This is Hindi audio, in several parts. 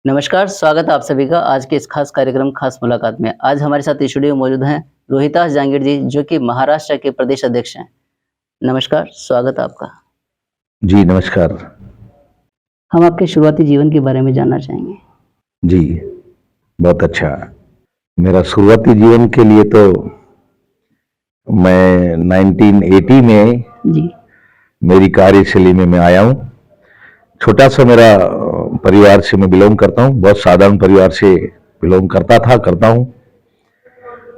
नमस्कार, स्वागत है आप सभी का आज के इस खास कार्यक्रम खास मुलाकात में। आज हमारे साथ स्टूडियो में मौजूद हैं रोहितास जांगीर जी जो कि महाराष्ट्र के प्रदेश अध्यक्ष हैं। नमस्कार, स्वागत है आपका। जी, नमस्कार। हम आपके शुरुआती जीवन के बारे में जानना चाहेंगे। जी, बहुत अच्छा। मेरा शुरुआती जीवन के लिए तो मैं 1980 में जी, मेरी कार्यशैली में मैं आया हूँ। छोटा सा मेरा परिवार से मैं बिलोंग करता हूँ, बहुत साधारण परिवार से बिलोंग करता हूँ।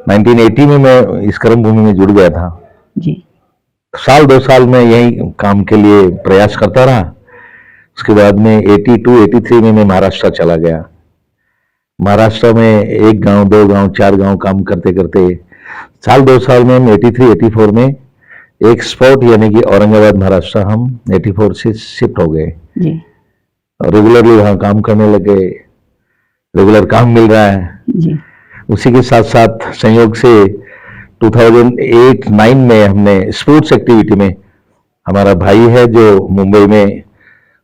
1980 में मैं इस कर्मभूमि में जुड़ गया था। जी, साल 2 साल मैं यही काम के लिए प्रयास करता रहा। उसके बाद में 82-83 में मैं महाराष्ट्र चला गया। महाराष्ट्र में 1 गांव, 2 गांव, 4 गांव काम करते करते साल 2 साल में हम 83-84 में एक स्पॉट यानी कि औरंगाबाद महाराष्ट्र हम 84 से शिफ्ट हो गए। जी, रेगुलरली वहाँ काम करने लगे, रेगुलर काम मिल रहा है। जी, उसी के साथ साथ संयोग से 2008-9 में हमने स्पोर्ट्स एक्टिविटी में, हमारा भाई है जो मुंबई में,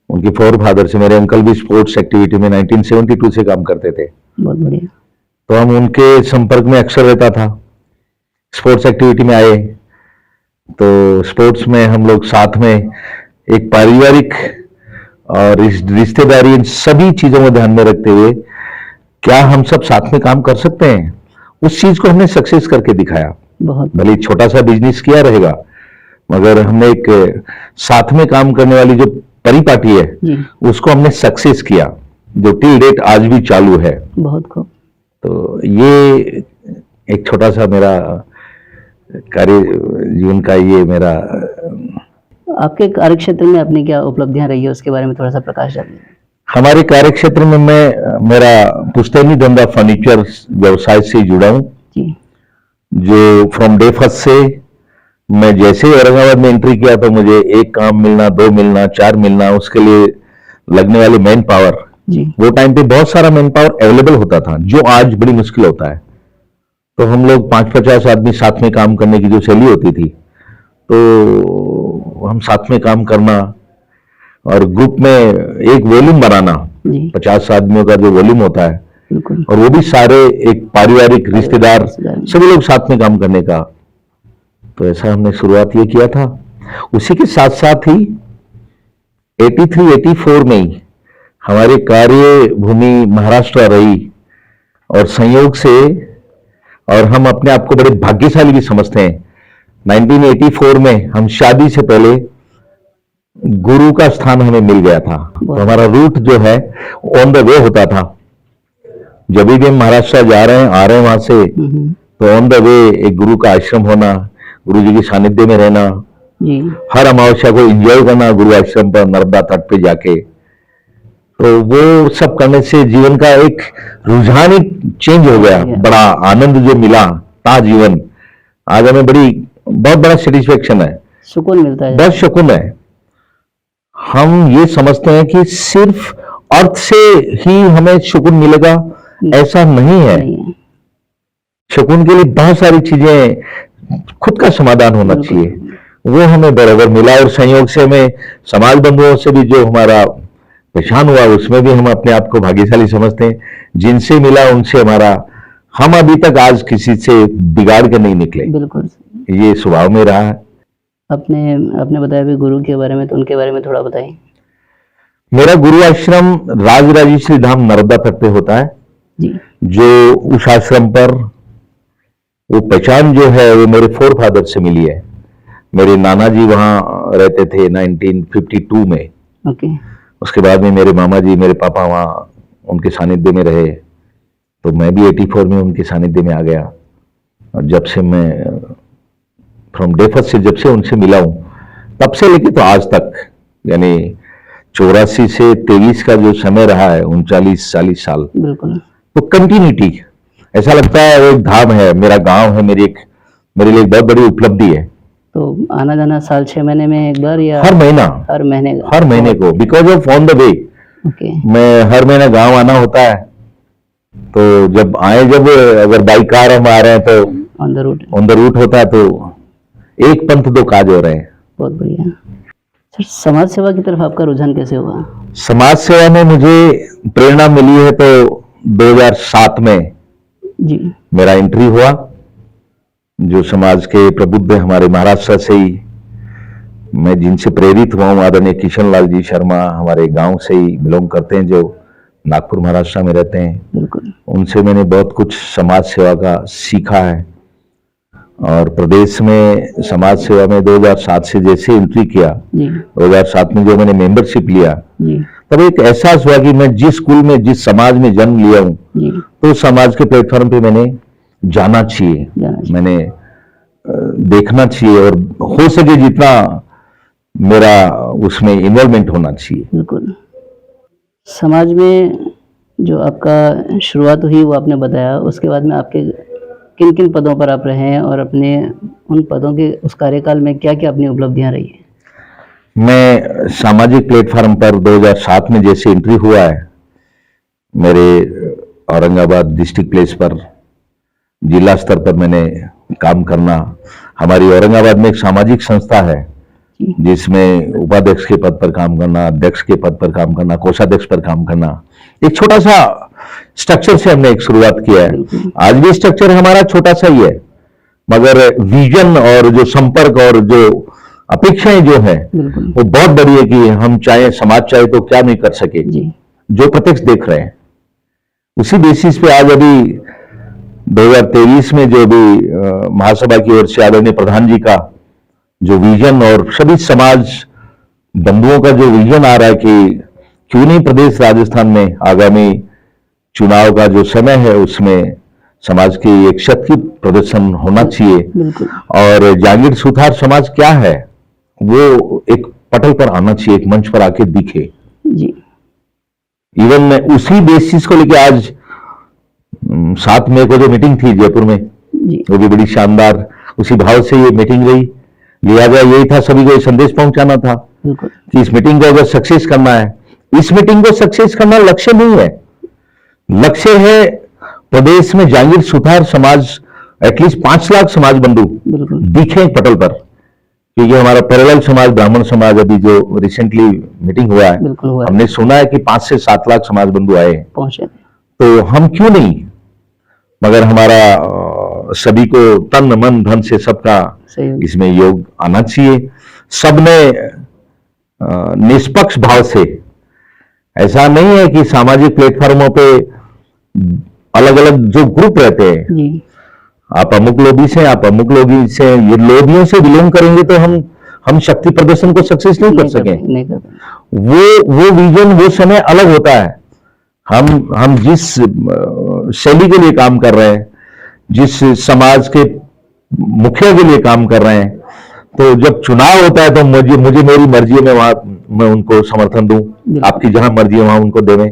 उनके फोर फादर से, मेरे अंकल भी स्पोर्ट्स एक्टिविटी में 1972 से काम करते थे, बहुत बढ़िया। तो हम उनके संपर्क में अक्सर रहता था। स्पोर्ट्स एक्टिविटी में आए तो स्पोर्ट्स में हम लोग साथ में एक पारिवारिक और रिश्तेदारी, इन सभी चीजों को ध्यान में रखते हुए क्या हम सब साथ में काम कर सकते हैं, उस चीज को हमने सक्सेस करके दिखाया। बहुत भले छोटा सा बिजनेस किया रहेगा, मगर हमने एक साथ में काम करने वाली जो परिपाटी है जी, उसको हमने सक्सेस किया, जो टिल डेट आज भी चालू है। बहुत खूब। तो ये एक छोटा सा मेरा कार्य जीवन का ये मेरा। आपके कार्यक्षेत्र में अपनी क्या उपलब्धियां रही है उसके बारे में थोड़ा सा प्रकाश डालिए। हमारे कार्य क्षेत्र में मेरा पुश्तैनी धंधा फर्नीचर व्यवसाय से जुड़ा हूँ, जी, जो फ्रॉम डे फर्स्ट से मैं जैसे ही औरंगाबाद में एंट्री किया तो मुझे 1 काम मिलना, 2 मिलना, 4 मिलना, उसके लिए लगने वाली मैन पावर, जी, वो टाइम पे बहुत सारा मैन पावर अवेलेबल होता था, जो आज बड़ी मुश्किल होता है। तो हम लोग 5-50 आदमी साथ में काम करने की जो शैली होती थी, तो हम साथ में काम करना और ग्रुप में एक वॉल्यूम बनाना, जी, 50 आदमियों का जो वॉल्यूम होता है, बिल्कुल। और वो भी सारे एक पारिवारिक रिश्तेदार सभी लोग साथ में काम करने का। तो ऐसा हमने शुरुआत ये किया था। उसी के साथ साथ ही 83-84 में ही हमारी कार्य भूमि महाराष्ट्र रही, और संयोग से, और हम अपने आप को बड़े भाग्यशाली भी समझते हैं, 1984 में हम शादी से पहले गुरु का स्थान हमें मिल गया था। तो हमारा रूट जो है ऑन द वे होता था। जब भी हम महाराष्ट्र जा रहे हैं, आ रहे हैं वहां से, तो ऑन द वे एक गुरु का आश्रम होना, गुरु जी के सानिध्य में रहना, जी, हर अमावस्या को एंजॉय करना गुरु आश्रम पर नर्मदा तट पे जाके, तो वो सब करने से जीवन का एक रुझान ही चेंज हो गया। बड़ा आनंद जो मिला था जीवन, आज हमें बहुत बड़ा सेटिस्फेक्शन है, सुकून मिलता है। बहुत सुकून है। हम ये समझते हैं कि सिर्फ अर्थ से ही हमें सुकून मिलेगा, ऐसा नहीं है। सुकून के लिए बहुत सारी चीजें, खुद का समाधान होना चाहिए, वो हमें बराबर मिला। और संयोग से हमें समाज बंधुओं से भी जो हमारा पहचान हुआ, उसमें भी हम अपने आप को भाग्यशाली समझते हैं। जिनसे मिला उनसे हमारा, हम अभी तक आज किसी से बिगाड़ के नहीं निकले, बिल्कुल ये स्वभाव में रहा है। आपने बताया भी गुरु के बारे में, तो उनके बारे में थोड़ा बताइए। मेरा गुरु आश्रम राजराजेश्वरी धाम नर्मदा तट पे होता है जी, जो उस आश्रम पर वो पहचान जो है वो मेरे फोर फादर से मिली है। मेरे नाना जी वहाँ रहते थे 1952 में। ओके, उसके बाद में मेरे मामा जी, मेरे पापा वहाँ उनके सानिध्य में रहे, तो मैं भी 84 में उनके सानिध्य में आ गया। और जब से मैं फ्रॉम डे फर्स्ट से जब से उनसे मिला हूँ, तब से लेके तो आज तक, यानी 84 से 23 का जो समय रहा है, 39-40 साल, बिल्कुल, तो कंटिन्यूटी, ऐसा लगता है वो एक धाम है, मेरा गांव है, मेरे लिए एक बहुत बड़ी उपलब्धि है। तो आना जाना साल 6 महीने में एक बार या हर महीने को, because of on the way, okay, मैं हर महीने गांव आना होता है। तो जब अगर बाई कार हम आ रहे हैं तो ऑन द रूट होता है, तो एक पंथ दो काज हो रहे हैं। बहुत बढ़िया। सर, समाज सेवा की तरफ आपका रुझान कैसे हुआ? समाज सेवा में मुझे प्रेरणा मिली है तो 2007 में जी। मेरा एंट्री हुआ। जो समाज के प्रबुद्ध हमारे महाराष्ट्र से ही मैं जिनसे प्रेरित हुआ हूं, आदरणीय किशन लाल जी शर्मा हमारे गांव से ही बिलोंग करते हैं, जो नागपुर महाराष्ट्र में रहते हैं। बिल्कुल। उनसे मैंने बहुत कुछ समाज सेवा का सीखा है। और प्रदेश में समाज सेवा में 2007 से जैसे एंट्री किया, जी। 2007 में जो मैंने मेंबरशिप लिया, जी। तब एक एहसास हुआ कि मैं जिस स्कूल में जिस समाज में जन्म लिया हूं, जी। तो समाज के प्लेटफॉर्म पे मैंने जाना चाहिए, मैंने देखना चाहिए और हो सके जितना मेरा उसमें इन्वॉल्वमेंट होना चाहिए। बिल्कुल। समाज में जो आपका शुरुआत हुई वो आपने बताया, उसके बाद में आपके किन किन पदों पर आप रहे हैं और अपने उन पदों के उस कार्यकाल में क्या क्या अपनी उपलब्धियां रही हैं? मैं सामाजिक प्लेटफॉर्म पर 2007 में जैसे एंट्री हुआ है, मेरे औरंगाबाद डिस्ट्रिक्ट प्लेस पर जिला स्तर पर मैंने काम करना। हमारी औरंगाबाद में एक सामाजिक संस्था है जिसमें उपाध्यक्ष के पद पर काम करना, अध्यक्ष के पद पर काम करना, कोषाध्यक्ष पर काम करना। एक छोटा सा स्ट्रक्चर से हमने एक शुरुआत किया है। आज भी स्ट्रक्चर हमारा छोटा सा ही है, मगर विजन और जो संपर्क और जो अपेक्षाएं जो है वो बहुत बड़ी है कि हम चाहे समाज चाहे तो क्या नहीं कर सके, जो प्रत्यक्ष देख रहे हैं। उसी बेसिस पे आज अभी 2023 में जो भी महासभा की ओर से आदरणीय प्रधान जी का जो विजन और सभी समाज बंधुओं का जो विजन आ रहा है कि क्यों नहीं प्रदेश राजस्थान में आगामी चुनाव का जो समय है उसमें समाज की एक शक्ति प्रदर्शन होना चाहिए और जागीर सुथार समाज क्या है वो एक पटल पर आना चाहिए, एक मंच पर आके दिखे। इवन उसी बेसिस को लेके आज 7 मई को जो मीटिंग थी जयपुर में, वो भी बड़ी शानदार उसी भाव से ये मीटिंग रही। लिहाजा यही था, सभी को ये संदेश पहुंचाना था कि इस मीटिंग को अगर सक्सेस करना है, इस मीटिंग को सक्सेस करना लक्ष्य नहीं है, लक्ष्य है प्रदेश में जागीर सुथार समाज एटलीस्ट 5 लाख समाज बंधु दिखे पटल पर। क्योंकि हमारा पैरेलल समाज ब्राह्मण समाज अभी जो रिसेंटली मीटिंग हुआ है, हमने सुना है कि 5 से 7 लाख समाज बंधु आए पहुंचे, तो हम क्यों नहीं, मगर हमारा सभी को तन मन धन से सबका इसमें योग आना चाहिए। सबने निष्पक्ष भाव से, ऐसा नहीं है कि सामाजिक प्लेटफॉर्मों पे अलग अलग जो ग्रुप रहते हैं, आप अमुक लोभी से, आप अमुक लोभी से, ये लोभियों से बिलोंग करेंगे तो हम शक्ति प्रदर्शन को सक्सेस नहीं कर सके। वो विजन वो समय अलग होता है। हम जिस शैली के लिए काम कर रहे हैं, जिस समाज के मुखिया के लिए काम कर रहे हैं, तो जब चुनाव होता है तो मुझे मेरी मर्जी में वहां मैं उनको समर्थन दूं, आपकी जहां मर्जी है वहां उनको देवें,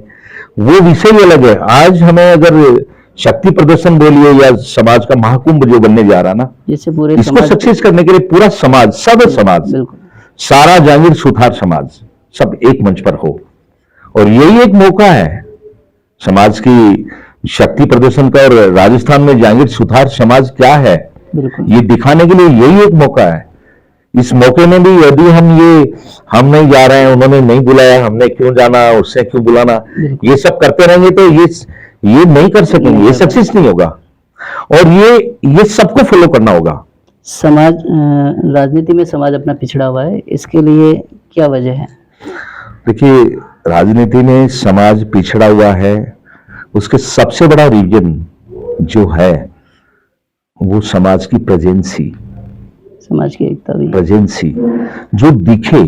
वो विषय ही अलग है। आज हमें अगर शक्ति प्रदर्शन बोलिए या समाज का महाकुंभ जो बनने जा रहा ना, इसको सक्सेस करने के लिए पूरा समाज, सब समाज, सारा जागीर सुथार समाज सब एक मंच पर हो, और यही एक मौका है समाज की शक्ति प्रदर्शन का। और राजस्थान में जागीर सुथार समाज क्या है ये दिखाने के लिए यही एक मौका है। इस मौके में भी यदि हम नहीं जा रहे हैं, उन्होंने नहीं बुलाया, हमने क्यों जाना, उससे क्यों बुलाना, ये सब करते रहेंगे तो ये नहीं कर सकेंगे, ये सक्सेस नहीं होगा। और ये सबको फॉलो करना होगा। समाज, राजनीति में समाज अपना पिछड़ा हुआ है, इसके लिए क्या वजह है? देखिए, राजनीति में समाज पिछड़ा हुआ है, उसके सबसे बड़ा रीजन जो है वो समाज की प्रेजेंसी, समाज की एकता भी, प्रेजेंसी जो दिखे।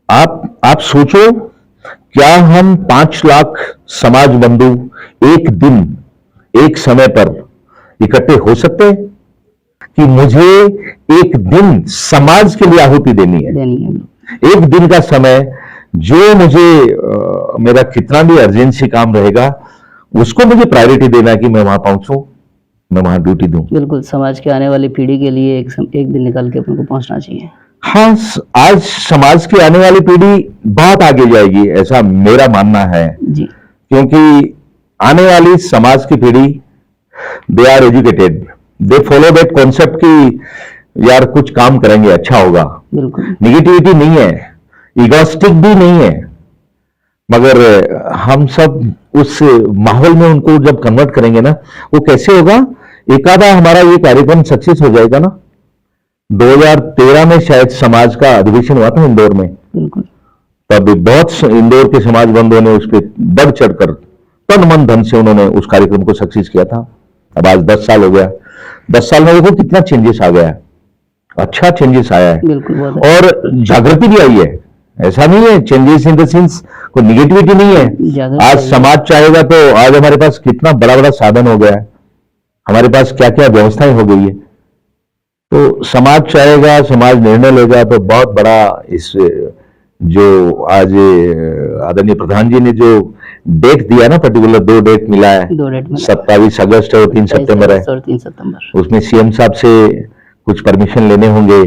आप सोचो, क्या हम 5 लाख समाज बंधु एक दिन एक समय पर इकट्ठे हो सकते हैं कि मुझे एक दिन समाज के लिए आहुति देनी है? एक दिन का समय जो मुझे मेरा कितना भी अर्जेंसी काम रहेगा उसको मुझे प्रायोरिटी देना कि मैं वहां पहुंचूं, मैं वहां ड्यूटी दूं। बिल्कुल, समाज के आने वाली पीढ़ी के लिए एक दिन निकाल के अपन को पहुंचना चाहिए। हाँ, आज समाज की आने वाली पीढ़ी बहुत आगे जाएगी, ऐसा मेरा मानना है जी। क्योंकि आने वाली समाज की पीढ़ी, they are educated, they follow that concept कि यार कुछ काम करेंगे अच्छा होगा, बिल्कुल निगेटिविटी नहीं है, इगोस्टिक भी नहीं है, मगर हम सब उस माहौल में उनको जब कन्वर्ट करेंगे ना, वो कैसे होगा, एक आधा हमारा ये कार्यक्रम सक्सेस हो जाएगा ना। 2013 में शायद समाज का अधिवेशन हुआ था इंदौर में, बिल्कुल तब बहुत इंदौर के समाज बंधुओं ने उस पर बढ़ चढ़कर तन मन धन से उन्होंने उस कार्यक्रम को सक्सेस किया था। अब आज 10 साल हो गया, 10 साल में देखो कितना चेंजेस आ गया है, अच्छा चेंजेस आया है, बिल्कुल बहुत अच्छा। और जागृति भी आई है। ऐसा नहीं है चेंजेस इन द सेंस कोई निगेटिविटी नहीं है। जागृति आज आई है। समाज चाहेगा तो आज हमारे पास कितना बड़ा बड़ा साधन हो गया है, हमारे पास क्या क्या व्यवस्थाएं हो गई है। तो समाज चाहेगा, समाज निर्णय लेगा तो बहुत बड़ा इस जो आज आदरणीय प्रधान जी ने जो डेट दिया ना, पर्टिकुलर 2 डेट मिला है, 2 डेट में 27 अगस्त और 3 सितंबर है। और 3 सितंबर उसमें सीएम साहब से कुछ परमिशन लेने होंगे,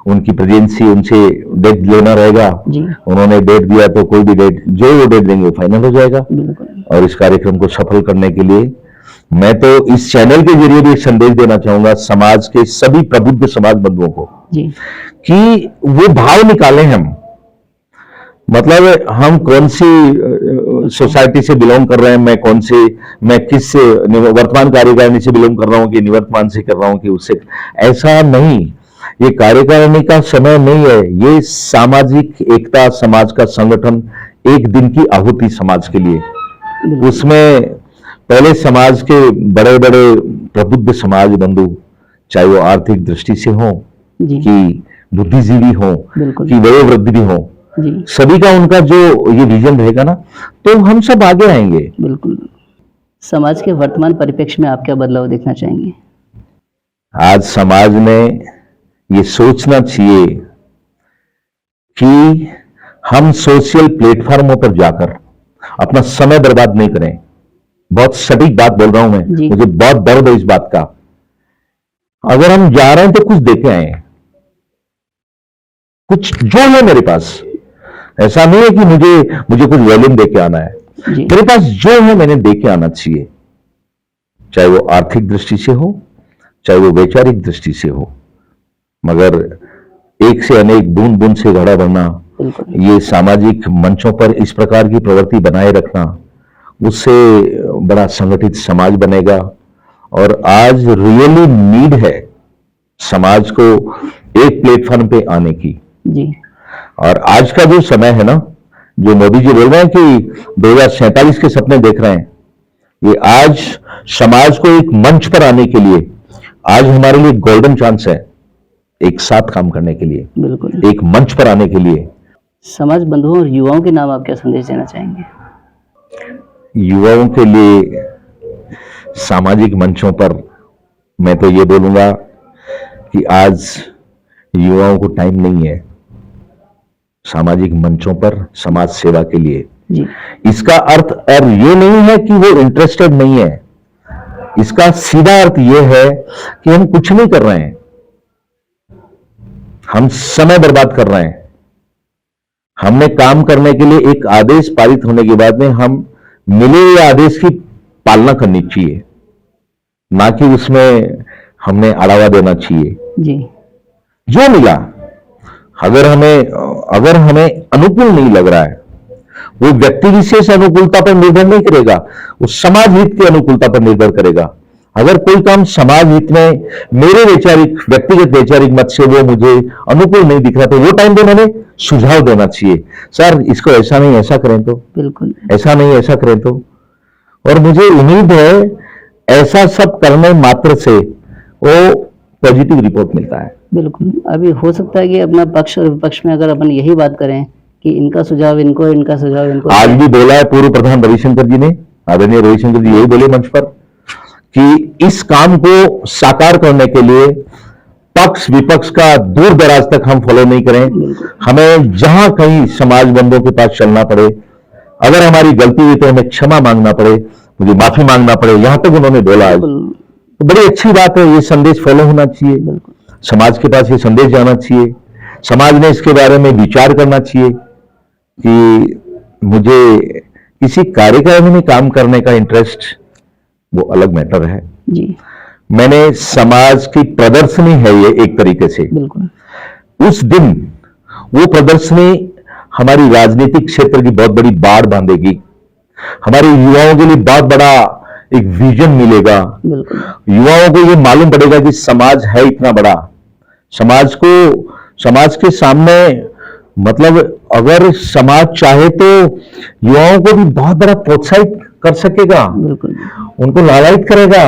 उनकी प्रेजेंसी, उनसे डेट लेना रहेगा। जी उन्होंने डेट दिया तो कोई भी डेट, जो वो डेट देंगे वो फाइनल हो जाएगा। बिल्कुल और इस कार्यक्रम को सफल करने के लिए मैं तो इस चैनल के जरिए भी एक संदेश देना चाहूंगा समाज के सभी प्रबुद्ध समाज बंधुओं को जी कि वो भाव निकालें हम, मतलब हम कौन सी सोसाइटी से बिलोंग कर रहे हैं, मैं किस वर्तमान कार्यकारिणी से बिलोंग कर रहा हूं कि निवर्तमान से कर रहा हूं कि उससे, ऐसा नहीं। ये कार्यकारिणी का समय नहीं है, ये सामाजिक एकता, समाज का संगठन, एक दिन की आहुति समाज के लिए। बिल्कुल उसमें पहले समाज के बड़े बड़े प्रबुद्ध समाज बंधु, चाहे वो आर्थिक दृष्टि से हो जी कि बुद्धिजीवी हो बिल्कुल कि वयोवृद्ध भी हो, जी सभी का उनका जो ये विजन रहेगा ना, तो हम सब आगे आएंगे। बिल्कुल। समाज के वर्तमान परिप्रेक्ष्य में आप क्या बदलाव देखना चाहेंगे? आज समाज में ये सोचना चाहिए कि हम सोशल प्लेटफॉर्मों पर जाकर अपना समय बर्बाद नहीं करें। बहुत सटीक बात बोल रहा हूं मैं, जी। मुझे बहुत दर्द है इस बात का। अगर हम जा रहे हैं तो कुछ देके आए, कुछ जो है मेरे पास, ऐसा नहीं है कि मुझे कुछ वॉल्यूम देके आना है, जी मेरे पास जो है मैंने देके आना चाहिए, चाहे वो आर्थिक दृष्टि से हो, चाहे वो वैचारिक दृष्टि से हो। मगर एक से अनेक, बूंद बूंद से घड़ा भरना, बिल्कुल ये सामाजिक मंचों पर इस प्रकार की प्रवृत्ति बनाए रखना, उससे बड़ा संगठित समाज बनेगा। और आज रियली नीड है समाज को एक प्लेटफॉर्म पे आने की। जी और आज का जो समय है ना, जो मोदी जी बोल रहे हैं कि 2047 के सपने देख रहे हैं, ये आज समाज को एक मंच पर आने के लिए आज हमारे लिए गोल्डन चांस है, एक साथ काम करने के लिए, बिल्कुल। एक मंच पर आने के लिए। समाज बंधुओं और युवाओं के नाम आप क्या संदेश देना चाहेंगे? युवाओं के लिए सामाजिक मंचों पर मैं तो ये बोलूंगा कि आज युवाओं को टाइम नहीं है सामाजिक मंचों पर समाज सेवा के लिए। जी इसका अर्थ और ये नहीं है कि वो इंटरेस्टेड नहीं है, इसका सीधा अर्थ ये है कि हम कुछ नहीं कर रहे हैं, हम समय बर्बाद कर रहे हैं। हमने काम करने के लिए एक आदेश पारित होने के बाद में हम मिले हुए आदेश की पालना करनी चाहिए, ना कि उसमें हमने अड़ावा देना चाहिए। जी जो मिला, अगर हमें अनुकूल नहीं लग रहा है, वो व्यक्ति विशेष अनुकूलता पर निर्भर नहीं करेगा, वो समाज हित की अनुकूलता पर निर्भर करेगा। अगर कोई काम समाज हित में मेरे व्यक्तिगत वैचारिक मत से वो मुझे अनुकूल नहीं दिख रहा, तो वो टाइम पे मैंने सुझाव देना चाहिए, सर इसको ऐसा नहीं ऐसा करें तो, बिल्कुल ऐसा नहीं ऐसा करें तो। और मुझे उम्मीद है ऐसा सब करने मात्र से वो पॉजिटिव रिपोर्ट मिलता है। बिल्कुल। अभी हो सकता है कि अपना पक्ष और विपक्ष में अगर अपन यही बात करें कि इनका सुझाव इनको, इनका सुझाव इनको, आज भी बोला है पूर्व प्रधान रविशंकर जी ने, आदरणीय रविशंकर जी यही बोले मंच पर कि इस काम को साकार करने के लिए पक्ष विपक्ष का दूर दराज तक हम फॉलो नहीं करें। हमें जहां कहीं समाज बंधुओं के पास चलना पड़े, अगर हमारी गलती हुई तो हमें क्षमा मांगना पड़े, मुझे माफी मांगना पड़े, यहां तक उन्होंने बोला है। तो बड़ी अच्छी बात है, ये संदेश फॉलो होना चाहिए, समाज के पास ये संदेश जाना चाहिए, समाज ने इसके बारे में विचार करना चाहिए कि मुझे किसी कार्यक्रम में काम करने का इंटरेस्ट, वो अलग मैटर है। जी मैंने समाज की प्रदर्शनी है ये एक तरीके से, बिल्कुल उस दिन वो प्रदर्शनी हमारी राजनीतिक क्षेत्र की बहुत बड़ी बाढ़ बांधेगी, हमारे युवाओं के लिए बहुत बड़ा एक विजन मिलेगा। बिल्कुल युवाओं को ये मालूम पड़ेगा कि समाज है इतना बड़ा, समाज के सामने मतलब अगर समाज चाहे तो युवाओं को भी बहुत बड़ा प्रोत्साहित कर सकेगा, बिल्कुल उनको लालायित करेगा,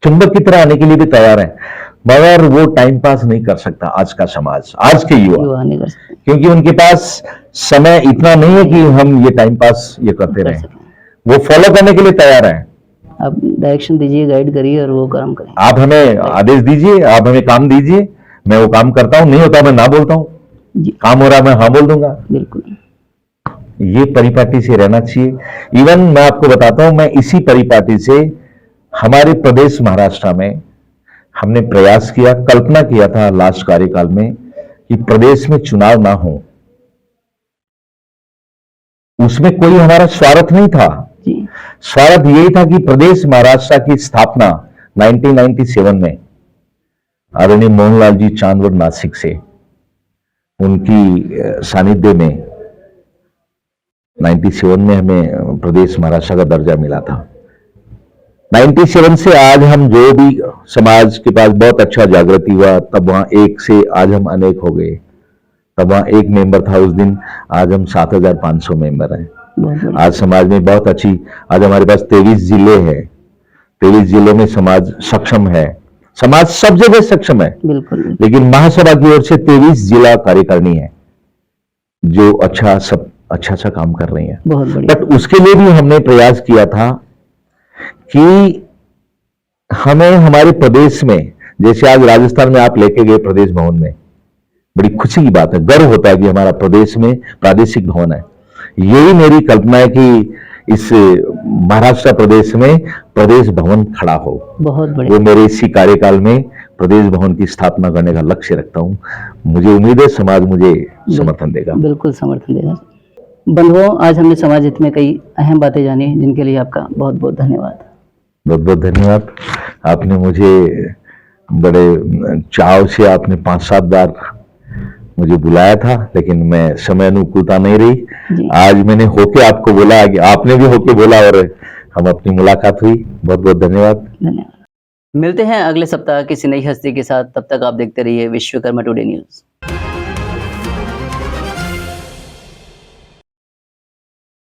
चुंबक की तरह आने के लिए भी तैयार है। मगर वो टाइम पास नहीं कर सकता आज का समाज, आज के युवा, युवा नहीं कर सकते क्योंकि उनके पास समय इतना नहीं है कि हम ये टाइम पास ये करते कर रहें। सकें। वो फॉलो करने के लिए तैयार है। आप डायरेक्शन दीजिए, गाइड करिए और वो काम करें। आप हमें आदेश दीजिए, आप हमें काम दीजिए, मैं वो काम करता हूं, नहीं होता मैं ना बोलता हूं, जी काम हो रहा है मैं हाँ बोल दूंगा। बिल्कुल ये परिपाटी से रहना चाहिए। इवन मैं आपको बताता हूं, मैं इसी परिपाटी से हमारे प्रदेश महाराष्ट्र में हमने प्रयास किया, कल्पना किया था लास्ट कार्यकाल में कि प्रदेश में चुनाव ना हो। उसमें कोई हमारा स्वार्थ नहीं था, जी स्वार्थ यही था कि प्रदेश महाराष्ट्र की स्थापना 1997 में आदरणीय मोहनलाल जी चांदवड नासिक से उनकी सानिध्य में 97 में हमें प्रदेश महाराष्ट्र का दर्जा मिला था। 97 से आज हम जो भी समाज के पास बहुत अच्छा जागृति हुआ, तब वहां एक से आज हम अनेक हो गए। तब वहां एक मेंबर था उस दिन, आज हम 7,500 मेंबर हैं। बहुत बढ़िया। आज समाज में बहुत अच्छी, आज हमारे पास 23 जिले हैं, 23 जिलों में समाज सक्षम है। समाज सब जगह सक्षम है, बिल्कुल बिल्कुल। लेकिन महासभा की ओर से 23 जिला कार्यकारिणी है जो अच्छा सा काम कर रही है। बहुत बढ़िया। बट उसके लिए भी हमने प्रयास किया था कि हमें हमारे प्रदेश में, जैसे आज राजस्थान में आप लेके गए प्रदेश भवन में, बड़ी खुशी की बात है, गर्व होता है कि हमारा प्रदेश में प्रादेशिक भवन है। यही मेरी कल्पना है कि इस महाराष्ट्र प्रदेश में प्रदेश भवन खड़ा हो। बहुत बढ़िया। वो मेरे इसी कार्यकाल में प्रदेश भवन की स्थापना करने का लक्ष्य रखता हूं। मुझे उम्मीद है समाज मुझे समर्थन देगा। बिल्कुल समर्थन देगा। बंधुओं, आज हमने समाज हित में कई अहम बातें जानी, जिनके लिए आपका बहुत बहुत धन्यवाद। बहुत बहुत धन्यवाद। आपने मुझे बड़े चाव से आपने 5-7 बार मुझे बुलाया था, लेकिन मैं समय अनुकूलता नहीं रही। जी आज मैंने होके आपको बोला, आपने भी होके बोला और हम अपनी मुलाकात हुई। बहुत बहुत धन्यवाद। धन्यवाद। मिलते हैं अगले सप्ताह किसी नई हस्ती के साथ। तब तक आप देखते रहिए विश्वकर्मा टुडे न्यूज।